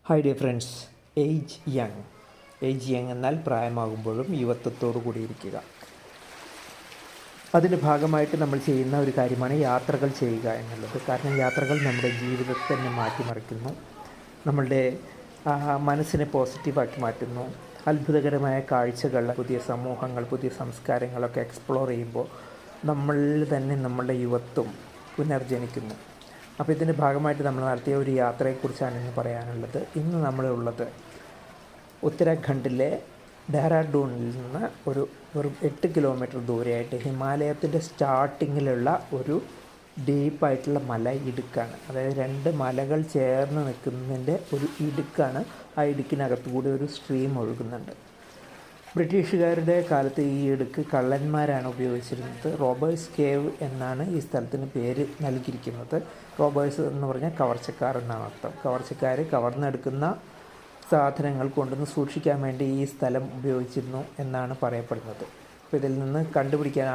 Hi dear friends. Age young എന്നാൽ പ്രായമാകുമ്പോഴും യുവത്വത്തോടു കൂടിയിരിക്കുക. അതിൻ്റെ ഭാഗമായിട്ട് നമ്മൾ ചെയ്യുന്ന ഒരു കാര്യമാണ് യാത്രകൾ ചെയ്യുക എന്നുള്ളത്. കാരണം യാത്രകൾ നമ്മുടെ ജീവിതത്തെ തന്നെ മാറ്റിമറിക്കുന്നു, നമ്മളുടെ മനസ്സിനെ പോസിറ്റീവാക്കി മാറ്റുന്നു. അത്ഭുതകരമായ കാഴ്ചകൾ, പുതിയ സമൂഹങ്ങൾ, പുതിയ സംസ്കാരങ്ങളൊക്കെ എക്സ്പ്ലോർ ചെയ്യുമ്പോൾ നമ്മളിൽ തന്നെ നമ്മളുടെ യുവത്വം പുനർജനിക്കുന്നു. അപ്പോൾ ഇതിൻ്റെ ഭാഗമായിട്ട് നമ്മൾ നടത്തിയ ഒരു യാത്രയെക്കുറിച്ചാണ് ഇന്ന് പറയാനുള്ളത്. ഇന്ന് നമ്മളുള്ളത് ഉത്തരാഖണ്ഡിലെ ഡെഹ്റാഡൂണിൽ നിന്ന് വെറും 8 കിലോമീറ്റർ ദൂരെയായിട്ട് ഹിമാലയത്തിൻ്റെ സ്റ്റാർട്ടിങ്ങിലുള്ള ഒരു ഡീപ്പായിട്ടുള്ള മല ഇടുക്കാണ്. അതായത് 2 മലകൾ ചേർന്ന് നിൽക്കുന്നതിൻ്റെ ഒരു ഇടുക്കാണ്. ആ ഇടുക്കിനകത്തു കൂടി ഒരു സ്ട്രീം ഒഴുകുന്നുണ്ട്. ബ്രിട്ടീഷുകാരുടെ കാലത്ത് ഈ ഇടുക്ക് കള്ളന്മാരാണ് ഉപയോഗിച്ചിരുന്നത്. റോബേഴ്സ് കേവ് എന്നാണ് ഈ സ്ഥലത്തിന് പേര് നൽകിയിരിക്കുന്നത്. റോബേഴ്സ് എന്ന് പറഞ്ഞാൽ കവർച്ചക്കാർ എന്നാണ് അർത്ഥം. കവർച്ചക്കാർ കവർന്നെടുക്കുന്ന സാധനങ്ങൾ കൊണ്ടുവന്ന് സൂക്ഷിക്കാൻ വേണ്ടി ഈ സ്ഥലം ഉപയോഗിച്ചിരുന്നു എന്നാണ് പറയപ്പെടുന്നത്. അപ്പോൾ ഇതിൽ നിന്ന്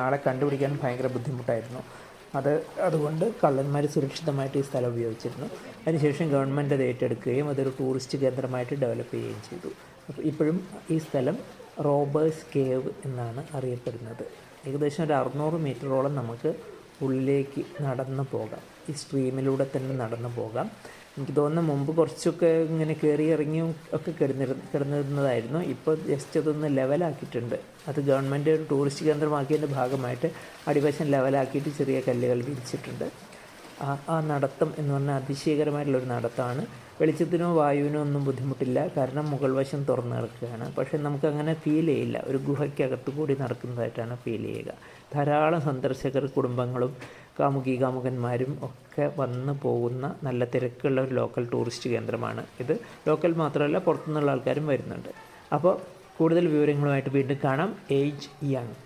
ആളെ കണ്ടുപിടിക്കാൻ ഭയങ്കര ബുദ്ധിമുട്ടായിരുന്നു. അതുകൊണ്ട് കള്ളന്മാർ സുരക്ഷിതമായിട്ട് ഈ സ്ഥലം ഉപയോഗിച്ചിരുന്നു. അതിനുശേഷം ഗവൺമെൻറ് അത് ഏറ്റെടുക്കുകയും അതൊരു ടൂറിസ്റ്റ് കേന്ദ്രമായിട്ട് ഡെവലപ്പ് ചെയ്യുകയും ചെയ്തു. അപ്പോൾ ഇപ്പോഴും ഈ സ്ഥലം റോബേഴ്സ് കേവ് എന്നാണ് അറിയപ്പെടുന്നത്. ഏകദേശം ഒരു 600 മീറ്ററോളം നമുക്ക് ഉള്ളിലേക്ക് നടന്നു പോകാം. ഈ സ്ട്രീമിലൂടെ തന്നെ നടന്നു പോകാം. എനിക്ക് തോന്നുന്നു മുമ്പ് കുറച്ചൊക്കെ ഇങ്ങനെ കയറി ഇറങ്ങിയും ഒക്കെ കിടന്നിരുന്നതായിരുന്നു. ഇപ്പോൾ ജസ്റ്റ് അതൊന്ന് ലെവലാക്കിയിട്ടുണ്ട്. അത് ഗവൺമെൻറ് ഒരു ടൂറിസ്റ്റ് കേന്ദ്രമാക്കിയതിൻ്റെ ഭാഗമായിട്ട് അടിവശം ലെവലാക്കിയിട്ട് ചെറിയ കല്ലുകൾ വിരിച്ചിട്ടുണ്ട്. ആ നടത്തം എന്ന് പറഞ്ഞാൽ അതിശയകരമായിട്ടുള്ളൊരു നടത്തമാണ്. വെളിച്ചത്തിനോ വായുവിനോ ഒന്നും ബുദ്ധിമുട്ടില്ല, കാരണം മുകൾ വശം തുറന്നു കിടക്കുകയാണ്. പക്ഷേ നമുക്കങ്ങനെ ഫീൽ ചെയ്യില്ല. ഒരു ഗുഹയ്ക്കകത്ത് കൂടി നടക്കുന്നതായിട്ടാണ് ഫീൽ ചെയ്യുക. ധാരാളം സന്ദർശകർ, കുടുംബങ്ങളും കാമുകന്മാരും ഒക്കെ വന്നു പോകുന്ന നല്ല തിരക്കുള്ള ഒരു ലോക്കൽ ടൂറിസ്റ്റ് കേന്ദ്രമാണ് ഇത്. ലോക്കൽ മാത്രമല്ല, പുറത്തുനിന്നുള്ള ആൾക്കാരും വരുന്നുണ്ട്. അപ്പോൾ കൂടുതൽ വിവരങ്ങളുമായിട്ട് വീണ്ടും കാണാം. Age young.